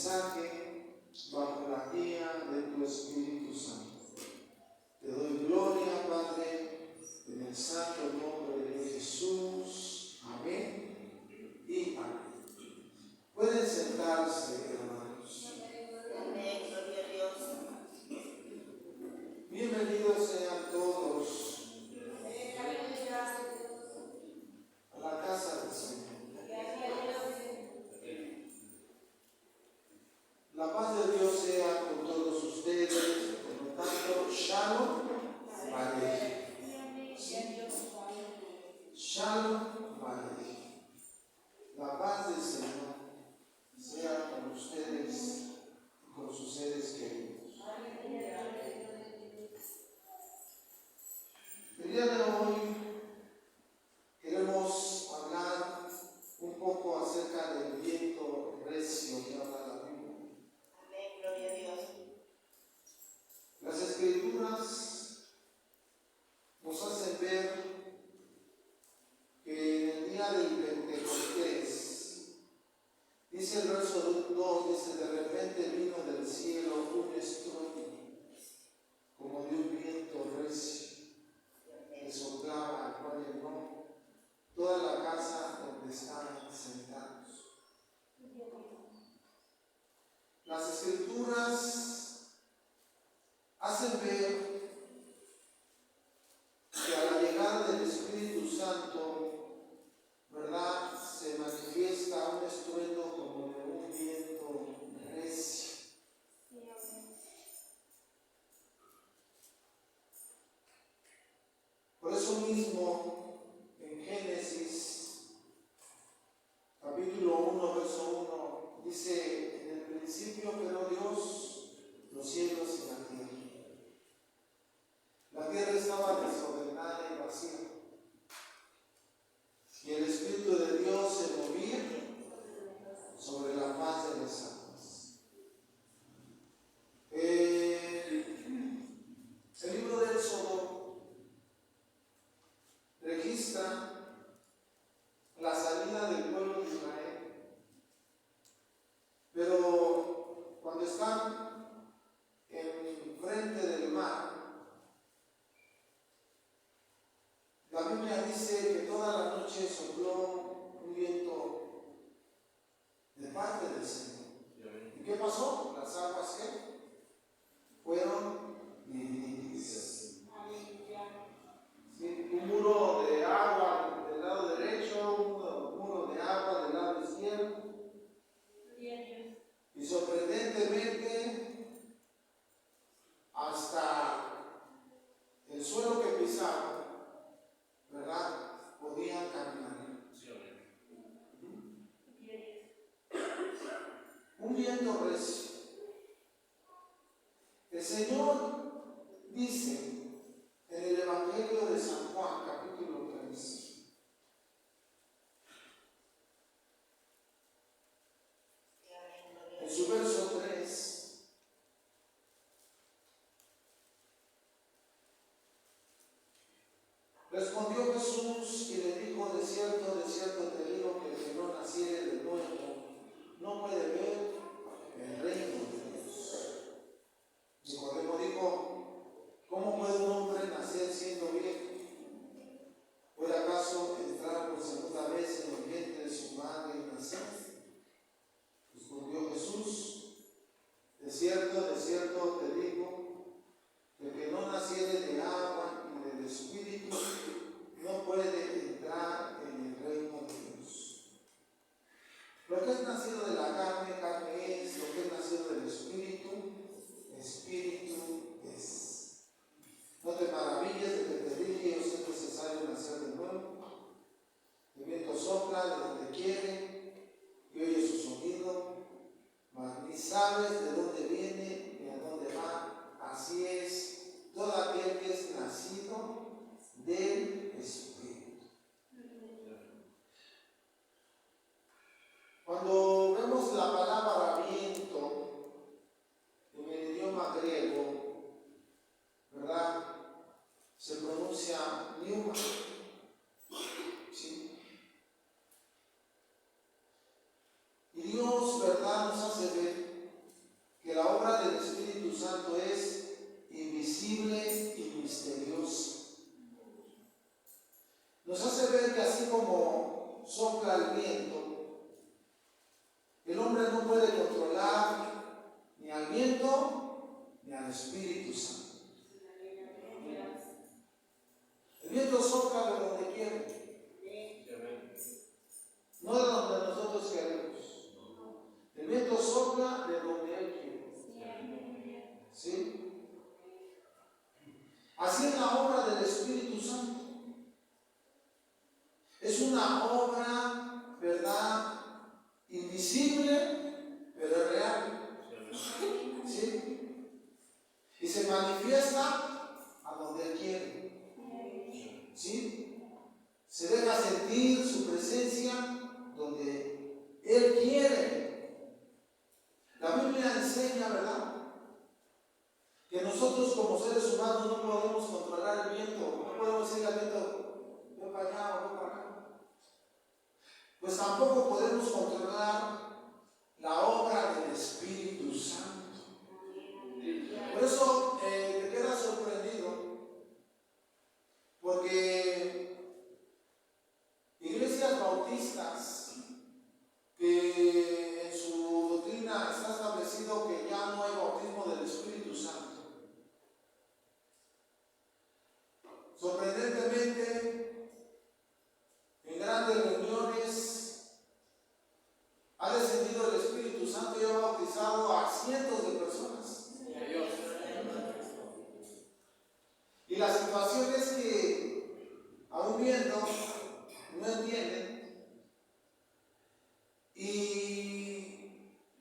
mensaje bajo la guía de tu Espíritu Santo. Te doy gloria, Padre, en el santo nombre de Jesús. Amén y amén. Pueden sentarse, hermanos. Amén, gloria a Dios. Bienvenidos sean todos a la casa del Señor. La paz de Dios sea con todos ustedes. Por lo tanto, Shalom Aleichem. Shalom Aleichem. La paz del Señor sea con ustedes y con sus seres queridos. El día de hoy queremos hablar un poco acerca del viento recio que habla la Biblia. Amén, gloria a Dios. Las Escrituras nos hacen ver que en el día del Pentecostés, dice el verso 2, dice: de repente vino del cielo un estruendo como de un viento recio que soplaba, al cual llenó toda la casa donde estaban sentados. Las Escrituras hacen ver que a la llegada del Espíritu Santo, ¿verdad?, se manifiesta un estruendo como de un viento recio. Por eso mismo, en Génesis, capítulo 1, verso 1, dice: en el principio creó Dios los cielos y la tierra. La tierra estaba desordenada y vacía, y el Espíritu de Dios se movía sobre la faz de las aguas. El libro de Éxodo registra la salida del pueblo de Israel, pero cuando están en frente del mar, la Biblia dice que toda la noche sopló un viento de parte del Señor. ¿Y qué pasó? Las aguas que fueron divididas. ¿Sí? Un muro de agua del lado derecho, un muro de agua del lado izquierdo. Y sorprendentemente, hasta el suelo que pisaban, ¿verdad?, podían caminar. Un viento recio. El Señor dice en el Evangelio de San Juan, capítulo 3, en su verso 3, respondió Jesús y le dijo: de cierto te digo que el que no naciere de nuevo no puede ver el reino de Dios. Nicodemo dijo: ¿cómo puede un hombre nacer siendo viejo? ¿Puede acaso entrar por segunda vez en el vientre de su madre y nacer? Respondió Jesús: de cierto te digo, que el que no naciere de agua y del Espíritu no puede entrar en el reino de Dios. Lo que es nacido de la carne, carne es; lo que es nacido del Espíritu, Espíritu es. No te maravilles de que te dije: os es necesario nacer de nuevo. El viento sopla de donde quiere y oye su sonido, mas ni sabes de dónde viene ni a dónde va. Así es todo aquel que es nacido del Espíritu. Cuando vemos la palabra viento en el idioma griego, ¿verdad?, se pronuncia pneuma. ¿Sí? Y Dios, ¿verdad?, nos hace ver invisible y misteriosa. Nos hace ver que así como sopla el viento, el hombre no puede controlar ni al viento ni al Espíritu Santo. El viento sopla de donde quiere, no de donde nosotros queremos. El viento sopla de donde Él quiere. ¿Sí? Así es la obra del Espíritu Santo. Es una obra, ¿verdad?, invisible, pero es real. ¿Sí? Y se manifiesta a donde Él quiere. ¿Sí? Se deja sentir su presencia donde Él quiere. La Biblia enseña, ¿verdad?, que nosotros como seres humanos no podemos controlar el viento. No podemos decirle al viento, ven para allá o ven para acá. Pues tampoco podemos controlar la obra del Espíritu Santo. Por eso te quedas sorprendido, porque iglesias bautistas que en su doctrina está establecido que ya no hay bautismo del Espíritu Santo. Sorprendentemente, en grandes reuniones ha descendido el Espíritu Santo y ha bautizado a cientos de personas. Y la situación es que, aún viendo, no entienden y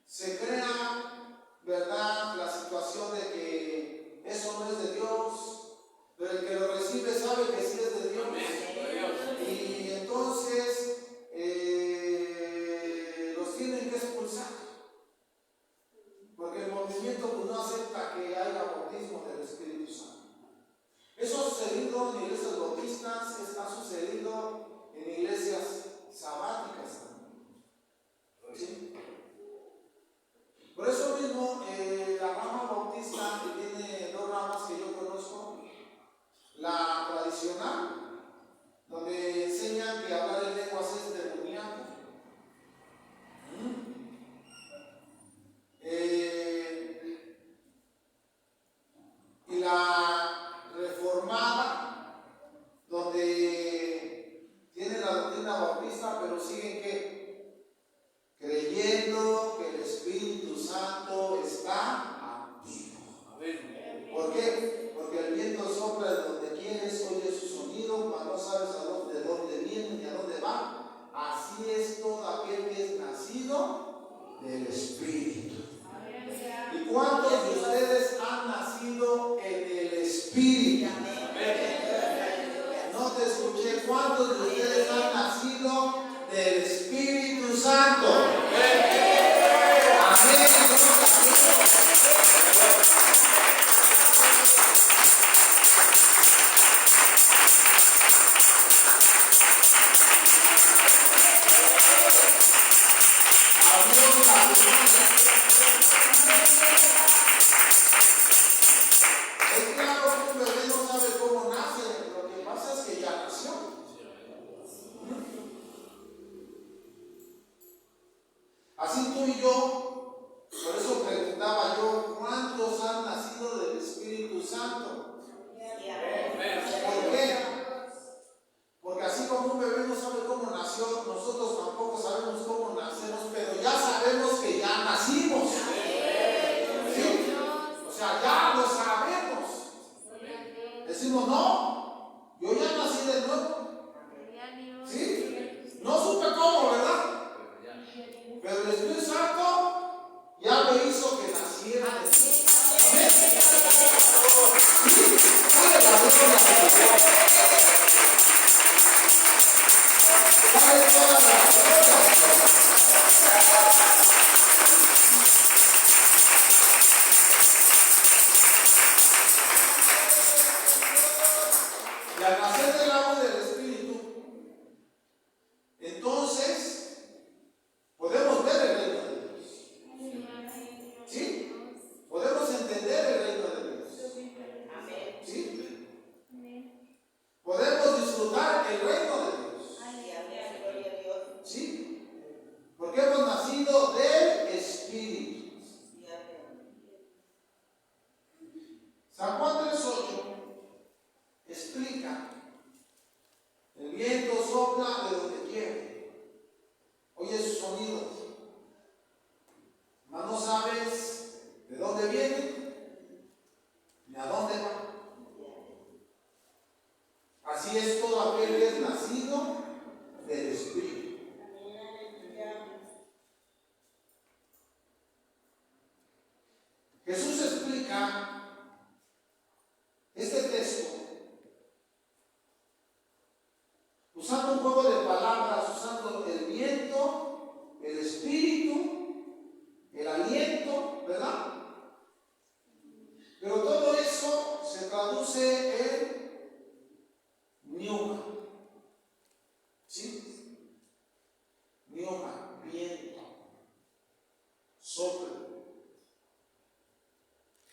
se crea, ¿verdad?, la situación de que eso no es de Dios, pero el que lo recibe sabe que sí es de Dios. Y entonces los tienen que expulsar, porque el movimiento pues no acepta que haya bautismo del Espíritu Santo. Eso ha sucedido en iglesias bautistas, ha sucedido en iglesias sabáticas también. ¿Sí? Por eso mismo la rama bautista, que tiene dos ramas que yo conozco: la tradicional, donde enseñan que hablar en lenguas es demoníaco. Y la reformada, donde tienen la doctrina bautista, pero siguen ¿qué? Creyendo que el Espíritu Santo está activo. ¿Por qué? Porque el viento sopla de donde quieres, oye su sonido, mas no sabes de dónde viene ni a dónde va. Así es todo aquel que es nacido del Espíritu. ¿Y cuántos de ustedes han nacido en el Espíritu? No te escuché. ¿Cuántos de ustedes han nacido del Espíritu Santo? Amén. Es claro que un bebé no sabe cómo nace, lo que pasa es que ya nació. Así tú y yo, por eso preguntaba yo, ¿cuántos han nacido del Espíritu Santo? ¿Por qué? Porque así como un bebé no sabe cómo nació, nosotros tampoco sabemos cómo nacemos, pero ya sabemos que ya nacimos. ¿Sí? O sea, ya lo sabemos. Decimos, no, yo ya nací de nuevo. ¿Sí? No supe cómo, ¿verdad? Pero el Espíritu Santo ya me hizo que naciera. Amén. Sí, dale la gloria a Dios. Dale toda la gloria a Dios. Y al nacer del agua del Espíritu, entonces podemos ver el reino de Dios. aliento, ¿verdad? Pero todo eso se traduce en pneuma. ¿Sí? Pneuma, viento, soplo.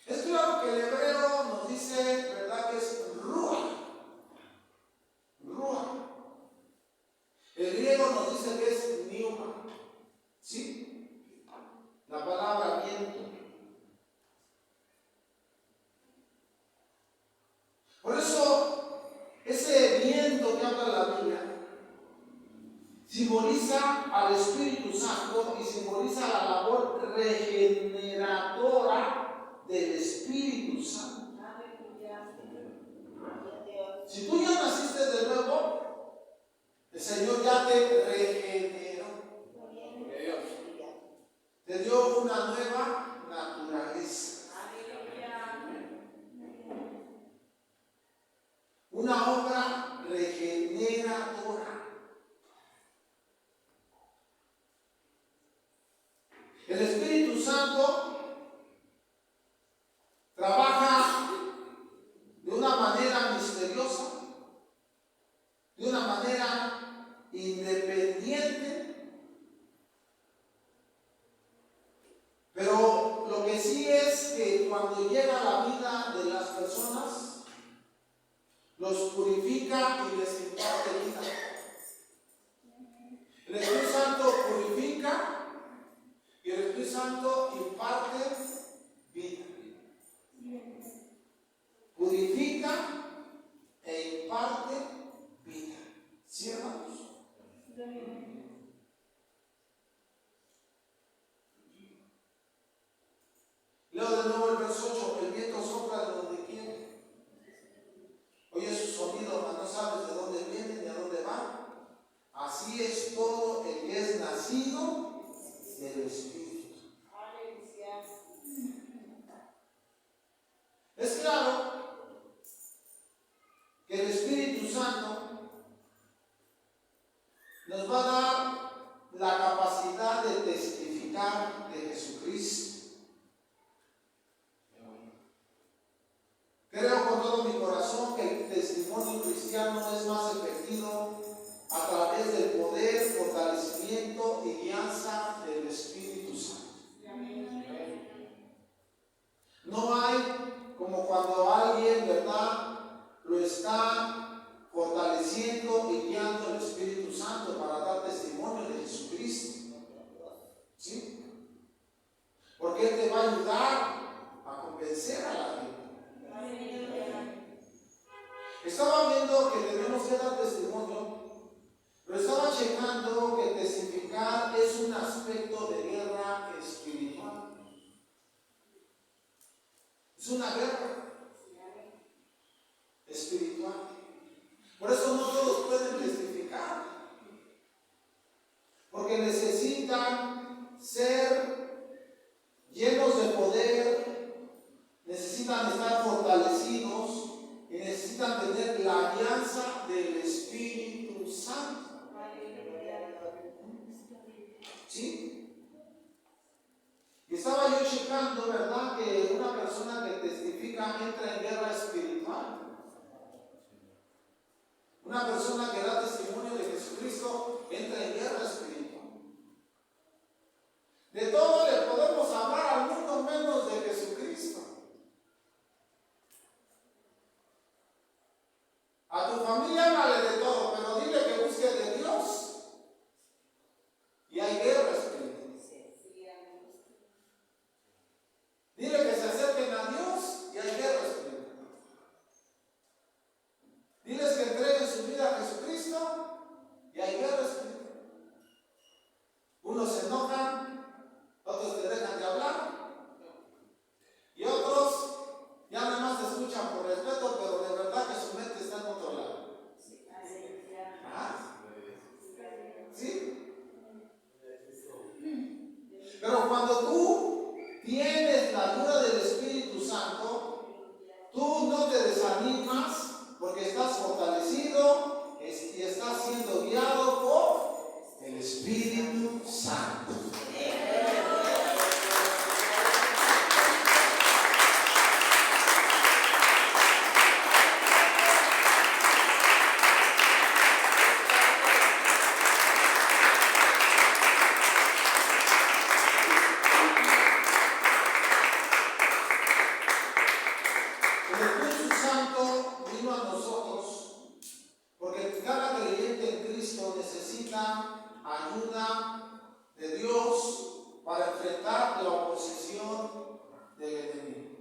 Es claro que el hebreo nos dice, ¿verdad?, que es ruach. Ruach. El griego nos dice que es pneuma. ¿Sí? La palabra viento. Por eso, ese viento que habla la Biblia simboliza al Espíritu Santo y simboliza la labor regeneradora del Espíritu Santo. Si tú ya naciste de nuevo, el Señor ya te regeneró. Te dio una nueva naturaleza. Una obra regeneradora. El Espíritu Santo trabaja de una manera misteriosa, de una manera independiente, pero lo que sí es que cuando llega a la vida de las personas, los purifica y les imparte vida. El Espíritu Santo purifica y el Espíritu Santo imparte vida. Purifica e imparte vida. ¿Sí, hermanos? Leo de nuevo el verso 8. El viento sopla de donde quiere. Oye su sonido, mas no sabes de dónde viene ni a dónde va. Así es todo el que es nacido del Espíritu. Es claro que el Espíritu Santo nos va a dar la capacidad de testificar de Jesucristo. Creo con todo mi corazón que el testimonio cristiano es más efectivo a través del poder, fortalecimiento y guianza del Espíritu Santo. No hay como cuando alguien, ¿verdad?, lo está fortaleciendo y guiando el Espíritu Santo para dar testimonio de Jesucristo. ¿Sí? Porque Él te va a ayudar a convencer a la gente. Estaba viendo que tenemos que dar testimonio, pero estaba checando que testificar es un aspecto de guerra espiritual. Es una guerra espiritual. Por eso no todos pueden testificar, porque necesitan ser llenos de poder, necesitan estar fortalecidos y necesitan tener la alianza del Espíritu Santo. ¿Sí? Y estaba yo checando, ¿verdad?, que una persona que testifica entra en guerra espiritual. Una persona que da testimonio de Jesucristo entra en guerra espiritual. De todo le podemos hablar al mundo menos de Jesucristo. A tu familia háblale de todo, pero dile que busque de Dios. Y hay guerra espiritual. Dile que se acerquen a Dios y hay guerra espiritual. Diles que entreguen su vida a Jesucristo y hay guerra espiritual. Unos se enojan, otros te dejan de hablar y otros ya nada más te escuchan por respeto, pero de verdad que su mente está en otro lado. ¿Ah? ¿Sí? Pero cuando tú tienes la ayuda del Espíritu Santo, tú no te desanimas porque estás fortalecido y estás siendo guiado por el Espíritu Santo. enfrentar la oposición del enemigo.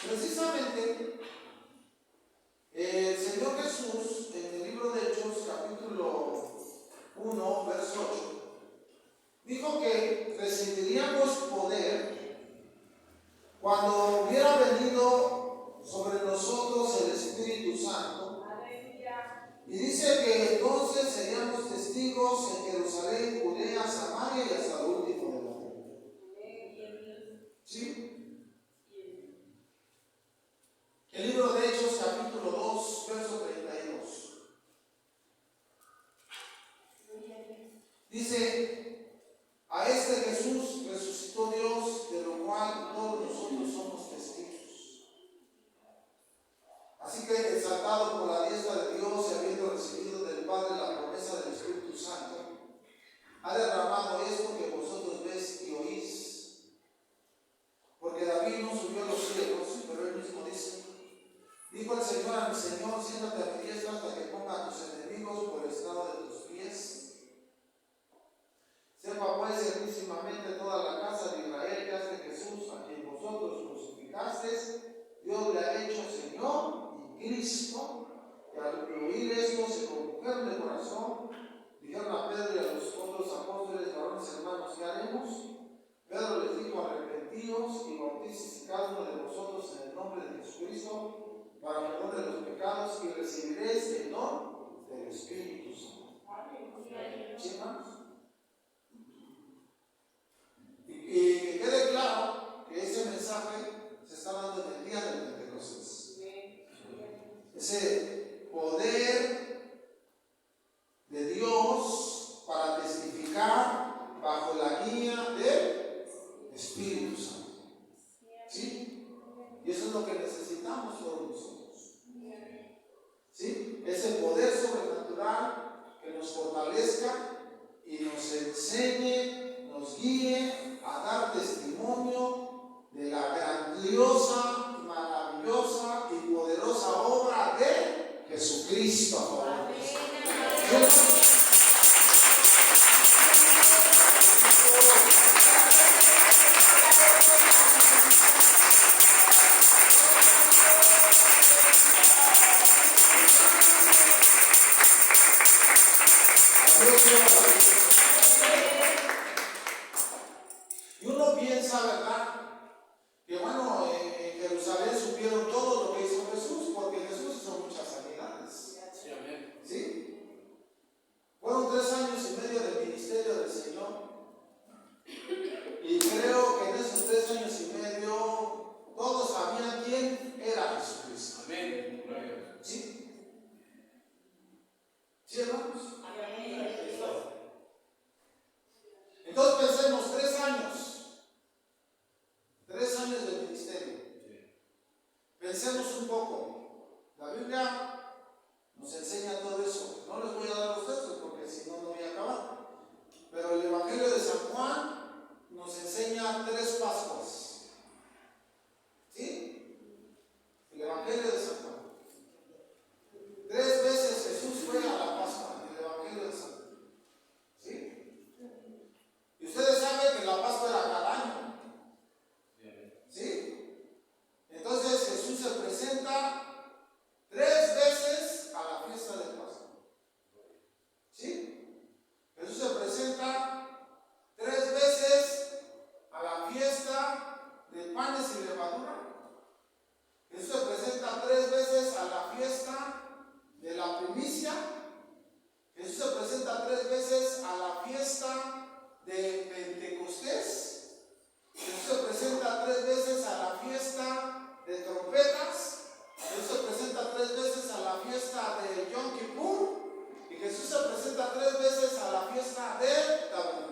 Precisamente, el Señor Jesús, en el libro de Hechos, capítulo 1, verso 8, dijo que recibiríamos poder cuando hubiera venido sobre nosotros el Espíritu Santo. Y dice que entonces seríamos testigos en Jerusalén, Judea, Samaria y hasta lo último de la tierra. ¿Sí? El libro de Hechos, capítulo 2, verso 32. Dice: a este Jesús resucitó Dios, de lo cual todos nosotros somos testigos. Así que, exaltado por la diestra de Dios y habiendo recibido del Padre la promesa del Espíritu Santo, ha derramado esto que vosotros ves y oís. Porque David no subió a los cielos, pero él mismo dice: dijo el Señor a mi Señor, siéntate a mi diestra hasta que ponga a tus enemigos por el estrado de tus pies. Sepa pues certísimamente toda la casa de Israel que hace Jesús, a quien vosotros crucificasteis, Dios le ha hecho Señor y Cristo. Y al oír esto se conmoveron de corazón, dijeron a Pedro y a los otros apóstoles: varones hermanos, ¿qué haremos? Pedro les dijo: arrepentíos y bautícese cada uno de vosotros en el nombre de Jesucristo para perdón de los pecados, y recibiréis el don del Espíritu Santo. ¿Sí, hermanos? Y que quede claro que ese mensaje se está dando en el día del Pentecostés. Ese poder de Dios para testificar bajo la guía del Espíritu Santo. ¿Sí? Y eso es lo que necesitamos todos nosotros. ¿Sí? Ese poder sobrenatural que nos fortalezca y nos enseñe, nos guíe a dar testimonio de la grandiosa, maravillosa y poderosa obra de Jesucristo. Y uno piensa, ¿verdad?, que bueno, en Jerusalén supieron todo lo que hizo Jesús, porque Jesús hizo muchas sanidades. Sí, amén. ¿Sí? Fueron 3 años y medio del ministerio del Señor. Y creo que en esos 3 años y medio todos sabían quién era Jesucristo. Amén. ¿Sí? ¿Sí, hermanos? Entonces pensemos, 3 años. 3 años del ministerio. Pensemos un poco. La Biblia nos enseña todo eso. No les voy a dar los textos porque si no, no voy a acabar. Pero el Evangelio de San Juan nos enseña 3 Pascuas. ¿Sí? El Evangelio de San Juan. 3 veces Jesús fue a la Pascua en el Evangelio de San Juan. ¿Sí? Y ustedes saben que la Pascua era cada año. ¿Sí? Entonces Jesús se presenta 3 veces a la fiesta de Pascua. ¿Sí? Jesús se presenta 3 veces a la fiesta de panes y levadura. Jesús se presenta 3 veces a la fiesta de la primicia. Jesús se presenta 3 veces a la fiesta de Pentecostés. Jesús se presenta 3 veces a la fiesta de trompetas. Jesús se presenta 3 veces a la fiesta de Yom Kippur. Y Jesús se presenta 3 veces a la fiesta de Tabernáculos.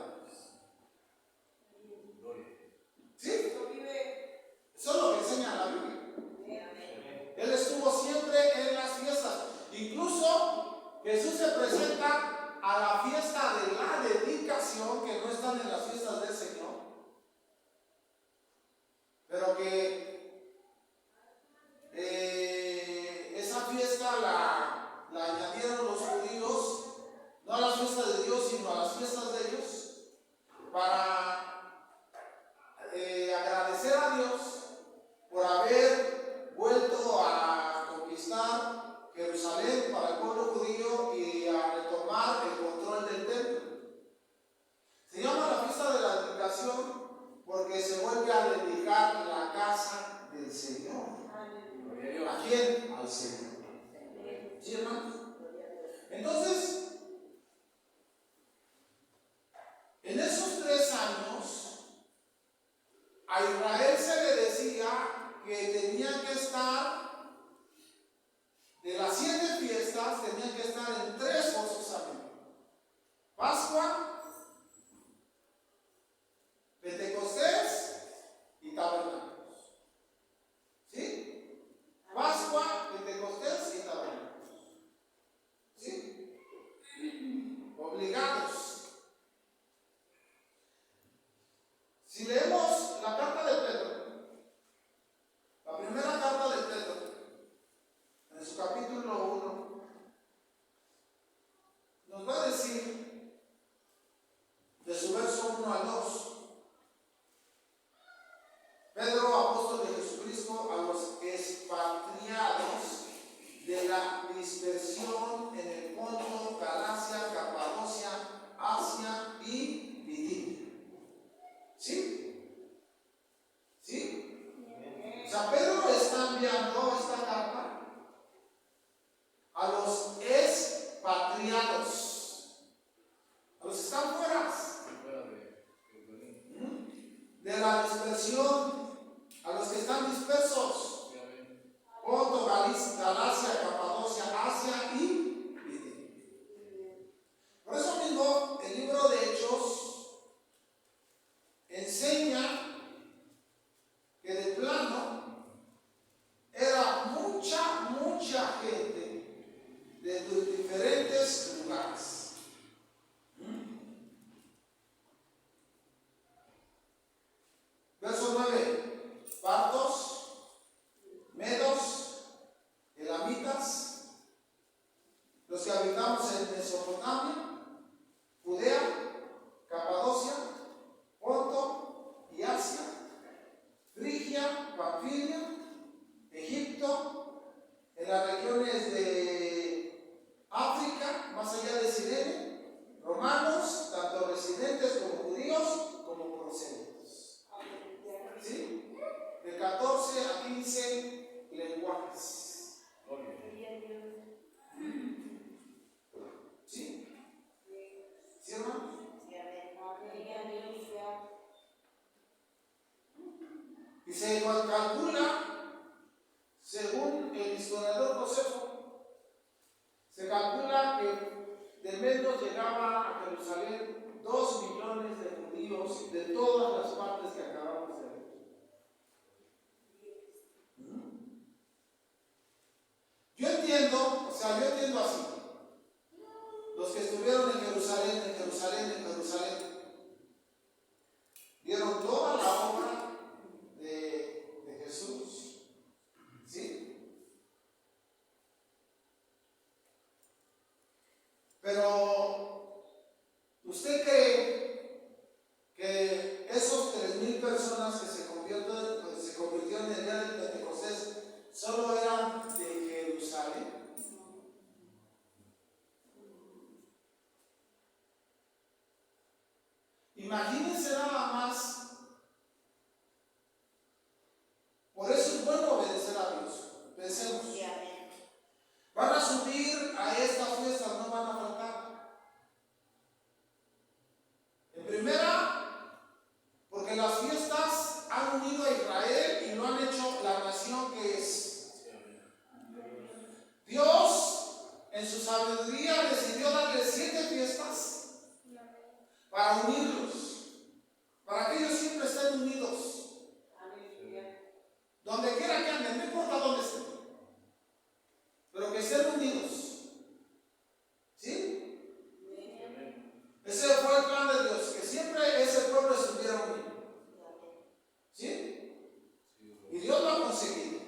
En esos 3 años, a Israel se le decía que tenían que estar, de las 7 fiestas, tenían que estar en 3 forzosamente: Pascua, Pentecostés y Tabernáculos. ¿Sí? Pascua, Pentecostés y Tabernáculos. ¿Sí? Obligados. Si leemos la carta de Pedro, la primera carta de Pedro, en su capítulo 1, nos va a decir, de su verso 1 al 2, Pedro, apóstol de Jesucristo, a los expatriados de la dispersión en el Ponto, Galacia, Capadocia, Asia y Bitinia. ¿Sí? ¿Sí? O sea, Pedro está enviando esta carta a los expatriados, a los que están fuera de la dispersión, a los que están dispersos: Ponto, Galacia, Capadocia, Asia y Bitinia. Por eso mismo, el libro de Hechos enseña que de plano era mucha gente de diferentes lugares. Verso 9: partos, medos, elamitas, los que habitamos en Mesopotamia, Judea, Capadocia, Ponto y Asia, Frigia, Panfilia, Egipto, en las regiones de África, más allá de Cirene, romanos, tanto residentes como judíos, como proselitos. ¿Sí? De 14 a 15 lenguajes. ¿Sí? ¿Sí, hermano? Y se calcula, según el historiador Josefo, se calcula que de menos llegaba a Jerusalén 2 millones de judíos de todas las partes que acabamos de ver. Yo entiendo así. Los que estuvieron en Jerusalén, vieron toda la obra de Jesús. ¿Sí? Pero, ¿usted cree que esos 3,000 personas que se convirtieron en el día del Pentecostés solo eran de Jerusalén? Imagínense nada más. Por eso es bueno obedecer a Dios. Pensemos. Van a subir a estas fiestas, no van a faltar. En primera, porque las fiestas han unido a Israel y lo han hecho la nación que es. Dios, en su sabiduría, decidió darle 7 fiestas para unirlos, para que ellos siempre estén unidos. Donde quiera que anden, no importa dónde estén, pero que estén unidos. ¿Sí? Ese fue el plan de Dios, que siempre ese pueblo estuviera unido. ¿Sí? Y Dios lo ha conseguido.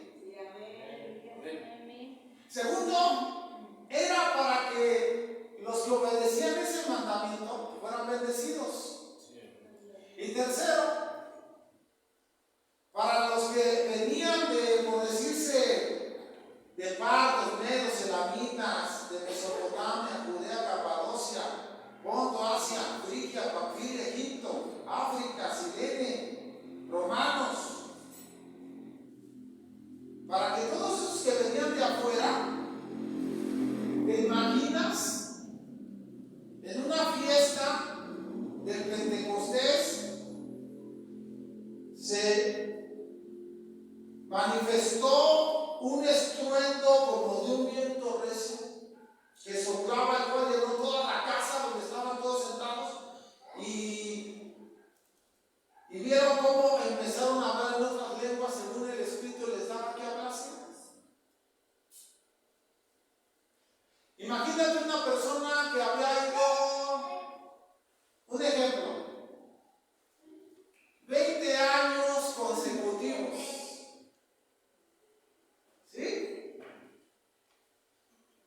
Segundo, era para que los que obedecían ese mandamiento fueran bendecidos. Y tercero, para los que venían de, por decirse, de partos, medos, elamitas, de Mesopotamia, Judea, Capadocia, Ponto, Asia, Frigia, Panfilia, Egipto, África, Cirene, romanos, para que todos esos que venían de afuera, ¿te imaginas en una fiesta del Pentecostés manifestó un estruendo como de un viento recio que soplaba, el cual llenó toda la casa donde estaban todos sentados, y vieron cómo empezaron a hablar en otras lenguas según el Espíritu les daba que hablasen. Imagínate una persona que había ido, un ejemplo, 20 años consecutivos, ¿sí?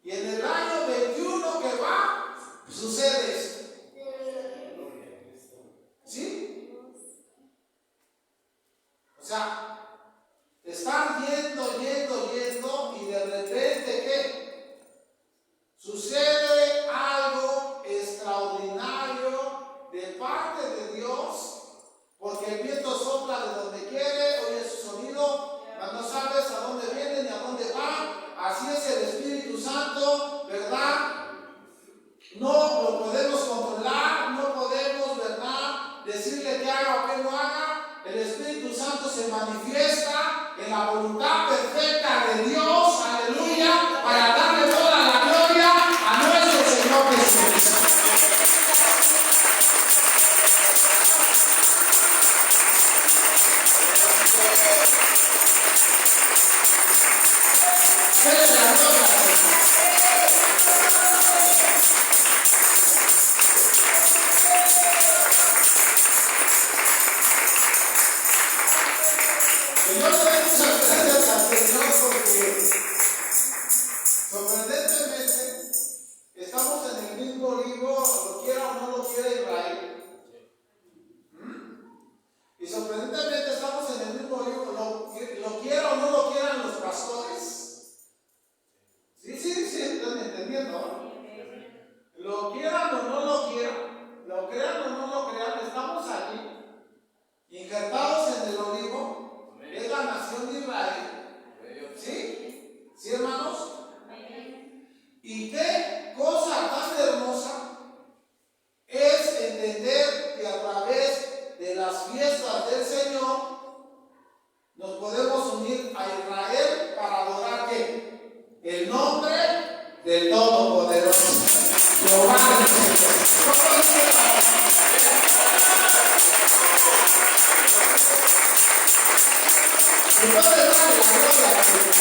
Y en el año 21 que va, sucede esto, ¿sí? O sea, están yendo, y de repente, ¿qué? Sucede algo extraordinario de parte de Dios, porque el viento sopla de donde quiere, oye su sonido, mas no sabes a dónde viene ni a dónde va. Así es el Espíritu Santo, ¿verdad? No lo podemos controlar, no podemos, ¿verdad?, decirle que haga o que no haga. El Espíritu Santo se manifiesta en la voluntad perfecta de Dios, aleluya, para darle toda la gloria a nuestro Señor Jesucristo. Denle la gloria al Señor. Y yo le doy muchas gracias al Señor porque sorprendentemente estamos en el mismo libro, lo quiera o no lo quiera Israel. Y sorprendentemente estamos en el mismo libro, lo quiera o no lo quieran los pastores. Sí, están entendiendo, ¿no? Lo quieran o no lo quieran, lo crean o no lo crean, estamos aquí, injertados en el olivo, es la nación de Israel. ¿Sí? ¿Sí, hermanos? Y qué cosa tan hermosa es entender que a través de las fiestas del Señor nos podemos unir a Israel para adorar ¿qué? El nombre del Todopoderoso, Jehová del Señor. ¿Cómo dice la palabra? Entonces, dale la gloria al Señor.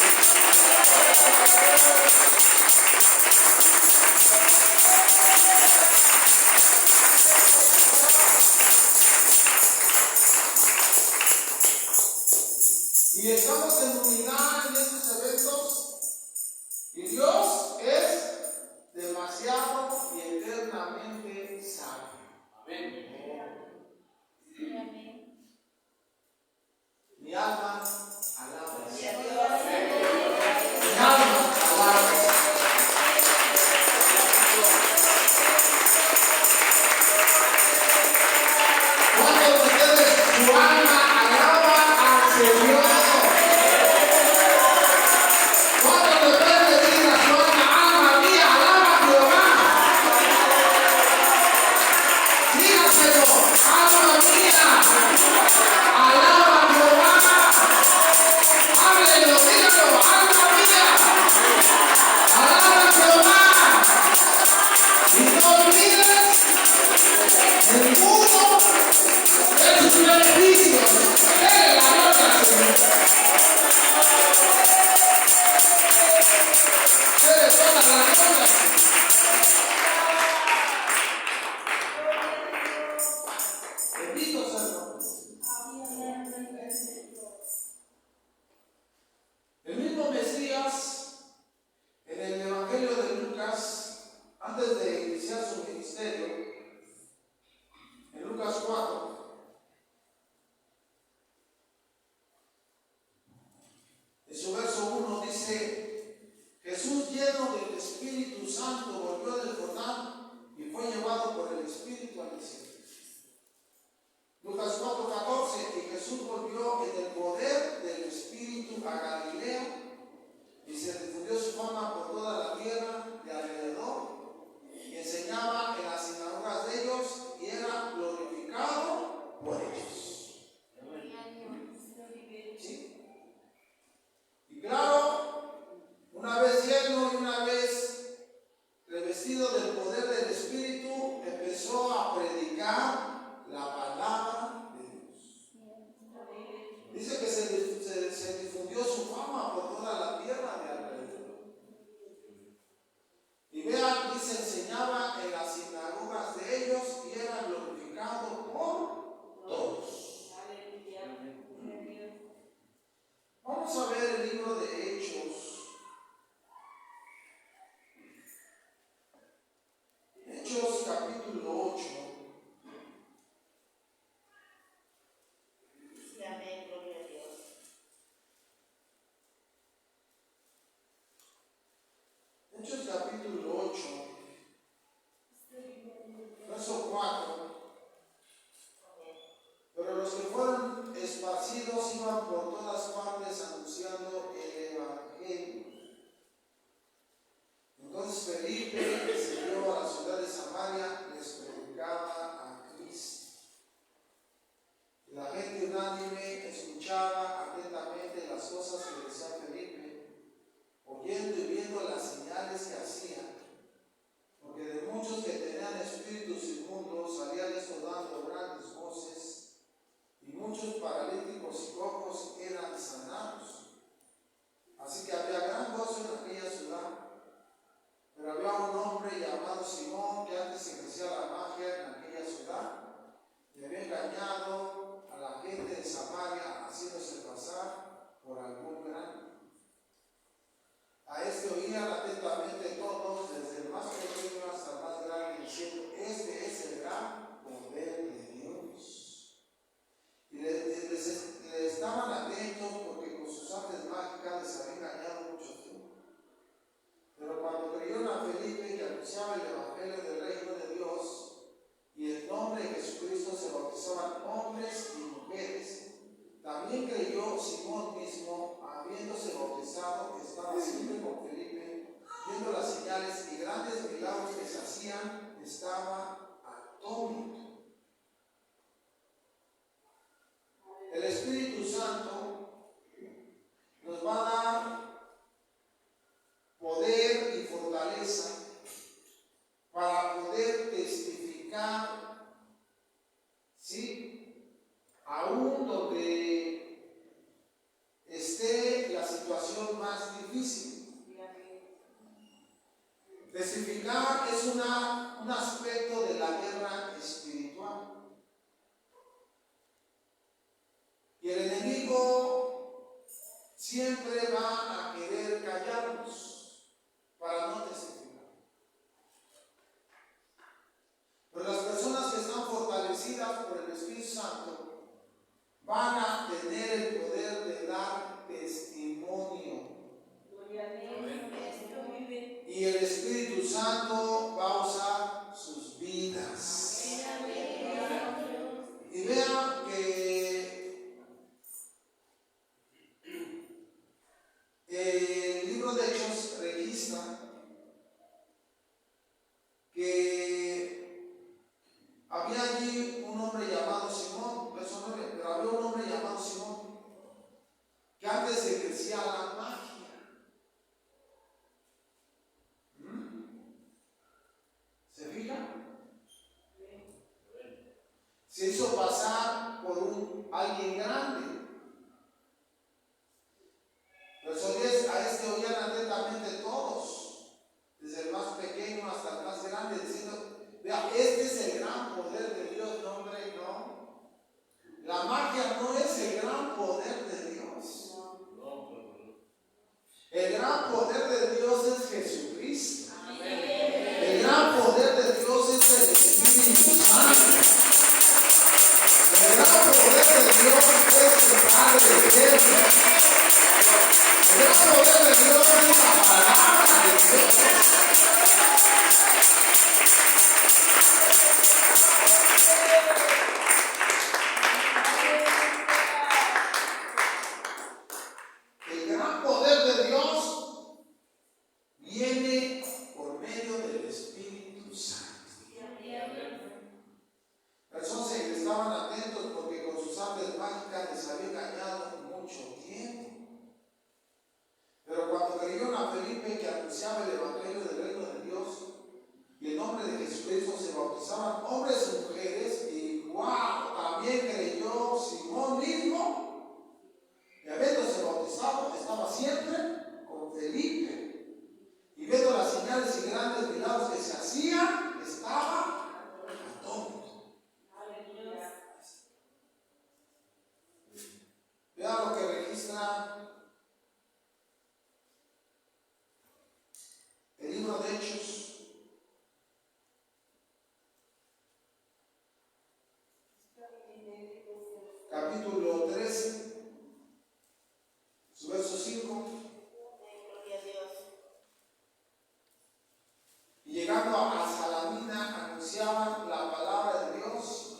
Y estamos en unidad en estos eventos, y Dios es demasiado y eternamente sabio. Amén. Mi alma alaba. Mi alma alaba. ¿Cuántos de ustedes su alma alaba al Señor? ¿Cuántos le pueden decir a su alma mía, alaba a Jehová? Dígaselo, alma mía, alaba a Jehová. Háblenlo, díganlo, alma mía, alaba a Jehová. Y no olvides ninguno de sus beneficios. Denle la gloria al Señor. Denle toda la gloria. Bendito sea el nombre. El mismo Mesías, en el Evangelio de Lucas, antes de iniciar su ministerio, en Lucas 4, en su verso 1 dice: Jesús, lleno del Espíritu Santo, volvió del Jordán y fue llevado por el Espíritu al desierto. esparcidos iban por todas partes anunciando el Evangelio. Entonces Felipe se dio a la ciudad de Samaria y les predicaba a Cristo. La gente unánime escuchaba atentamente las cosas que decía Felipe, oyendo y viendo las señales que hacía, porque de muchos que tenían espíritus inmundos salían estos dando grandes voces, y muchos paralíticos y cojos eran sanados. Así que había gran gozo en aquella ciudad. Pero había un hombre llamado Simón que antes ejercía la magia en aquella ciudad y había engañado a la gente de Samaria haciéndose pasar por algún grande. A este oían atentamente todos, desde el más pequeño hasta el más grande, diciendo: este es el gran poder de Dios. Y le estaban atentos porque con sus artes mágicas les había engañado mucho tiempo. Pero cuando creyeron a Felipe que anunciaba el Evangelio del Reino de Dios, y en nombre de Jesucristo se bautizaban hombres y mujeres, también creyó Simón mismo, habiéndose bautizado, que estaba siempre con Felipe, viendo las señales y grandes milagros que se hacían, estaba atónito. El Espíritu Santo nos va a dar poder y fortaleza para poder testificar, ¿sí? Aún donde esté la situación más difícil. Testificar es un aspecto de la guerra espiritual. Y el enemigo siempre va a querer callarnos para no testificar. Pero las personas que están fortalecidas por el Espíritu Santo van a tener el poder de dar testimonio. Y el Espíritu Santo va a usar sus vidas. Y vean que el libro de Hechos registra que había allí un hombre llamado Simón, verso 9, pero había un hombre llamado Simón que antes ejercía la magia. ¿Se fijan? Se hizo pasar por alguien grande. Verso 10, a este oían atentamente todos, desde el más pequeño hasta el más grande, diciendo: vea, este es el gran poder de Dios. No, hombre, no. La magia no es el gran poder de Dios. El gran poder de Dios es Jesucristo. El gran poder de Dios es el Espíritu Santo. El gran poder de Dios es el Padre eterno. El gran poder de Dios es la palabra de Dios. El gran poder de Dios viene por medio del Espíritu Santo. Personas que estaban atentos porque con sus artes mágicas les había engañado mucho tiempo. Pero cuando creyeron a Felipe que anunciaba el Evangelio del Reino de Dios, y en nombre de Jesucristo se bautizaban hombres y mujeres, y ¡wow! También creyó Simón mismo, y habiéndose bautizado estaba siempre con Felipe, y viendo las señales y grandes milagros que se hacían, estaba atónito. Vean lo que registra el libro de Hechos, capítulo 13, su verso 5. Gloria a Dios. Y llegando a Salamina anunciaban la palabra de Dios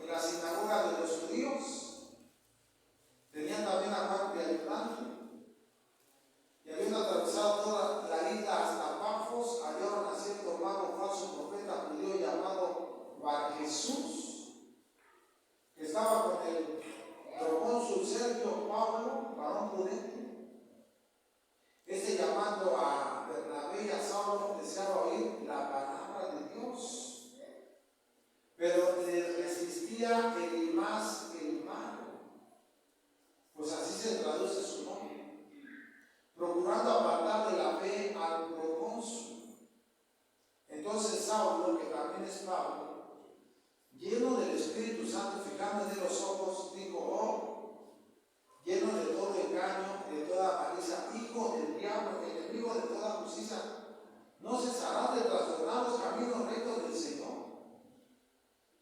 en la sinagoga de los judíos, Jesús, que estaba con el procónsul Sergio Pablo, varón prudente, llamando a Bernabé y a Saulo, deseaba oír la palabra de Dios, pero le resistía el más el malo, pues así se traduce su nombre, procurando apartar de la fe al procónsul. Entonces Saulo, que también es Pablo, lleno del Espíritu Santo, fijando en los ojos, dijo: oh, lleno de todo engaño, de toda avaricia, hijo del diablo, enemigo de toda justicia, ¿no cesarás de trastornar los caminos rectos del Señor?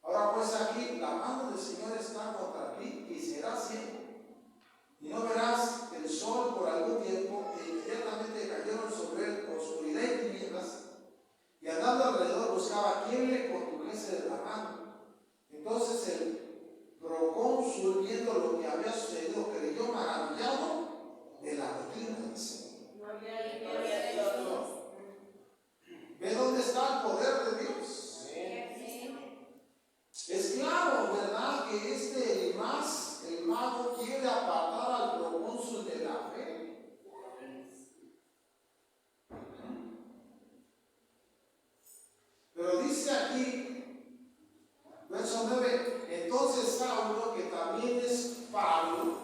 Ahora pues aquí la mano del Señor está contra ti y serás ciego, y no verás el sol por algún tiempo. E inmediatamente cayeron sobre él oscuridad y tinieblas, y andando alrededor buscaba quién le condujese de la mano. Entonces el procónsul, viendo lo que había sucedido, creyó maravillado de la doctrina del Señor. ¿Ve dónde está el poder de Dios? Es claro, ¿verdad?, que el mago quiere apartar al procónsul de la fe. Pero dice aquí, verso 9, entonces Saulo, que también es Pablo,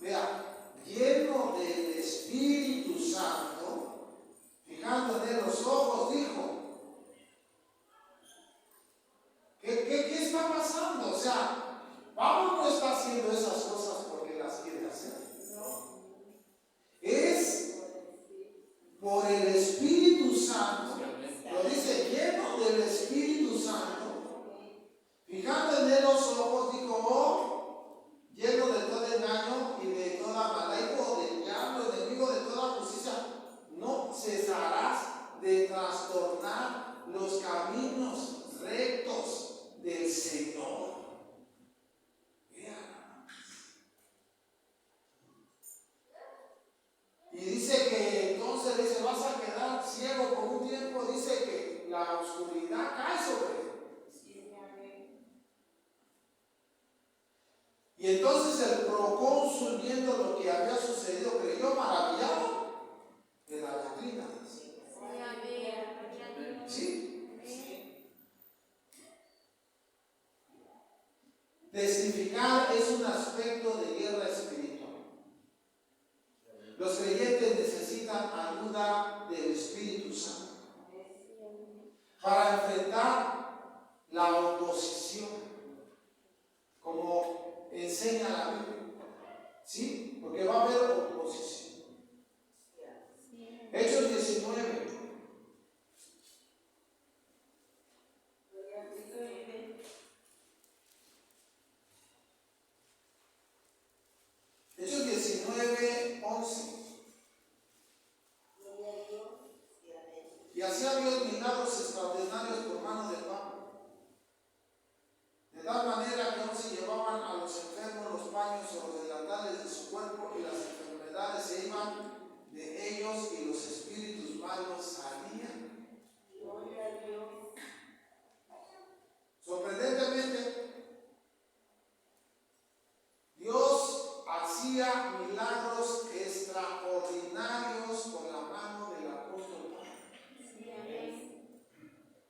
vea, lleno del Espíritu Santo, fijando en él los ojos, dijo: ¿Qué está pasando? O sea, Pablo no está haciendo esas cosas porque las quiere hacer. Es por el Espíritu Santo. Lo dice, lleno del Espíritu Santo, fijando en él los ojos, dijo: oh, lleno de todo engaño y de toda maldad, hijo del diablo, enemigo de toda justicia, no cesarás de trastornar los caminos rectos del Señor. Vean. Y dice que entonces dice: vas a quedar ciego por un tiempo. Dice que la oscuridad cae sobre él. Y entonces el procónsul, viendo lo que había sucedido, creyó maravillado de la doctrina. ¿Sí? Testificar es un aspecto de guerra espiritual. Los creyentes necesitan ayuda del Espíritu Santo para enfrentar la oposición, como enseña la Biblia. ¿Sí? Porque va a haber oposición. Hechos 19. Hechos 19, 11. Y hacía Dios milagros extraordinarios por mano de Pablo, de tal manera que aún se llevaban a los enfermos los paños o los delantales de su cuerpo, y las enfermedades se iban de ellos y los espíritus malos salían. Sorprendentemente, Dios hacía milagros extraordinarios con la mano del apóstol Pablo.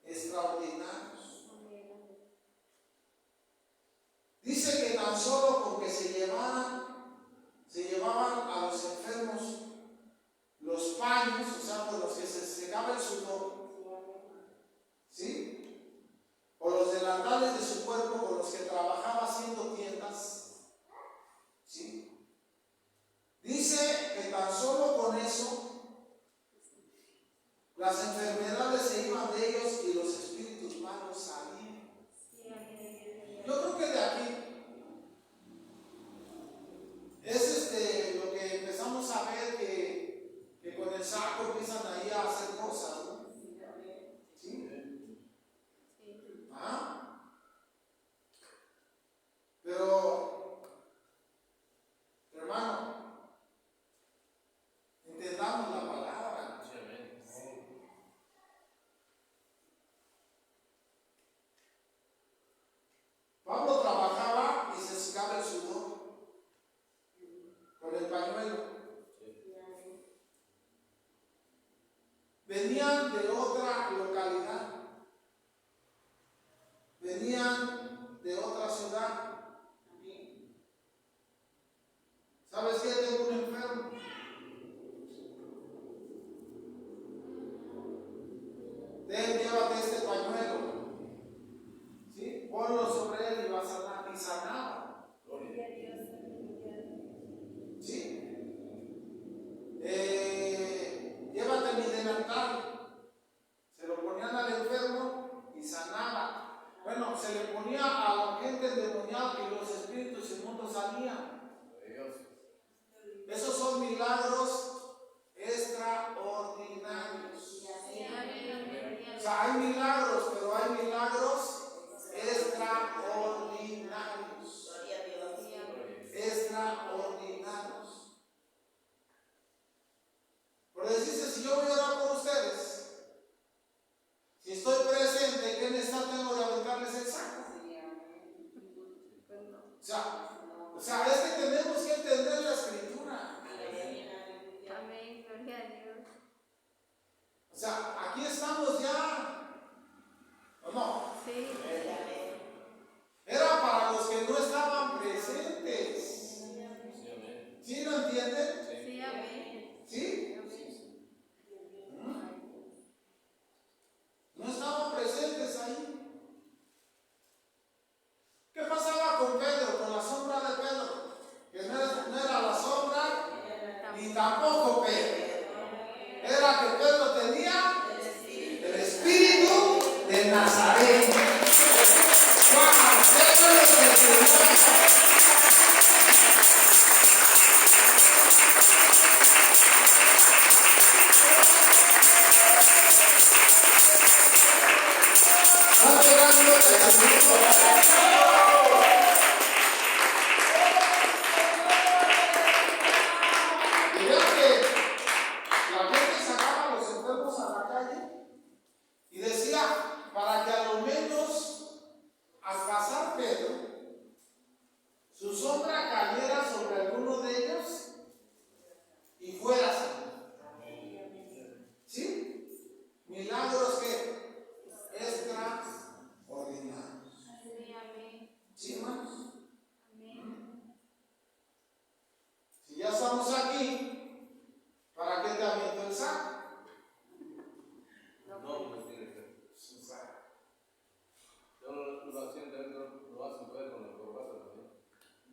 Extraordinarios. Dice que tan solo con que se llevaban a los enfermos los paños, o sea, con los que se secaba el de otra ciudad. ¿Sabes qué? Tengo un enfermo. Llévate este pañuelo. ¿Sí? Ponlo sobre él y va a sanar. Y sanaba. ¿Sí? Llévate mi delantal. Se lo ponían al enfermo y sanaba. Bueno, se le ponía a la gente endemoniada y los espíritus inmundos salían. Esos son milagros extraordinarios. O sea, hay milagros, pero hay milagros extraordinarios. Extraordinarios. Por decirse, si yo voy a orar por ustedes, si estoy presente, ¿qué necesidad tengo de aventarles el saco? O sea, es que tenemos que entender la escritura. Amén, gloria a Dios. O sea, aquí estamos ya. ¿O no? Sí. Era para los que no estaban presentes. ¿Sí lo entienden? Sí, amén. ¿Sí? No estaban presentes ahí. ¿Qué pasaba con Pedro, con la sombra de Pedro? Que no era la sombra ni tampoco Pedro. Era que Pedro tenía el espíritu de Nazaret. ¡Wow! Eso es lo que el Señor. Y decía, para que a lo menos al pasar Pedro, su sombra cayera sobre alguno de ellos y fuera sanado. ¿Sí? Milagros que extraordinarios. ¿Sí, hermanos? Si ya estamos aquí, ¿para qué te aviento el saco?